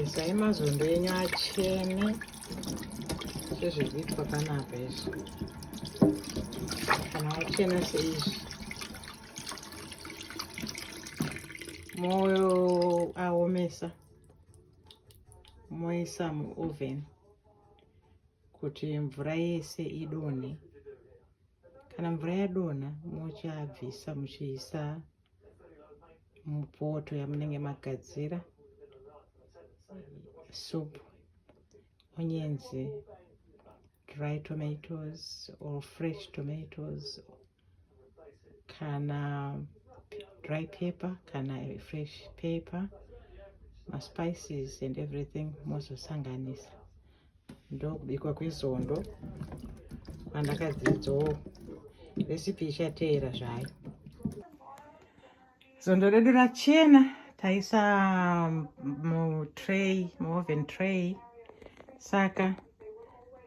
Zai mazondo enyu achene sezviri kuitwa panapa izvi. Kana achena seizvi moaomesa moisa muoven kuti mvura yese idonhe. Kana mvura yadonha mochabvisa muchiisa mupoto yamunenge magadzira supu. Onions, dry tomatoes or fresh tomatoes, kana dry pepper, kana fresh pepper, spices and everything mozosanganisa. Ndokubikwa kwezondo kwandakadzidzawo. Recipe ichateera zvayo. Zondo redu rachena taisa muoven tray. Saka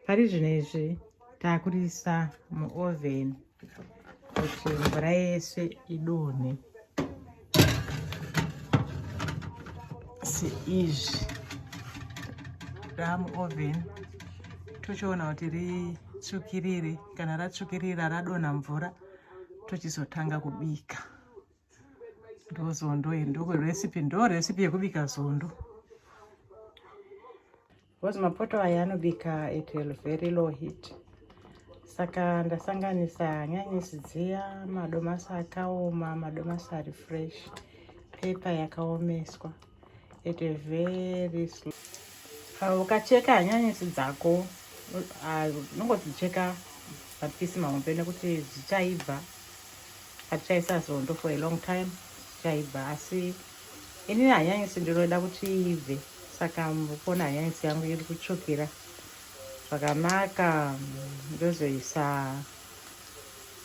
pari zvinezvi takurisa muoven kuti mvura yese idonhe seizvi. Ramuoven tochiona kuti ritsvukirire. Kana ratsvukirira radonha mvura tochizotanga kubika. Ndozondo iri recipe yekubika zondo. Because mapoto aya anobika at a very low heat. Saka ndasanganisa hanyanisi dziya, madomasi akaoma, madomasi ari fresh, pepa yakaomeswa at a very slow. Ukacheka hanyanisi dzako unongodzicheka mapisi mahombe nekuti dzichaibva. Hatichaisa zondo for a long time dzichaibva, asi ini hanyanisi ndinoda kuti iibve. Saka mukona hanyanisi yangu iri kutsvukira zvakanaka. Ndozoisa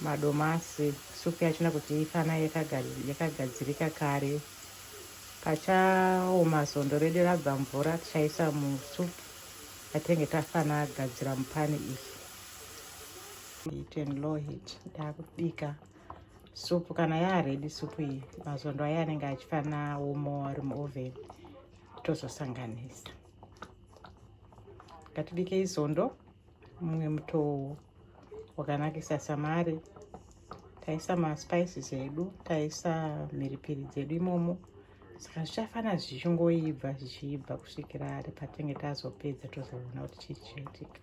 madomasi. Supu yachina kuti ifana yakagadzirika kare. Pachaoma zondo redu rabva mvura tichaisa musupu yatinenge tafana gadzira mupani iyi. Heat and low heat. Ndakubika supu. Kana yaready supu iyi, mazondo aya anenge achifana omo ari muoven. Tozosanganisa. Ngatibike izondo. Mumwe muto wakanakisa samare. Taisa maspices edu, taisa mhiripiri dzedu imomo. Saka zvichafana zvichingoibva kusvikira patinenge tazopedza tozoona kuti chii chiitika.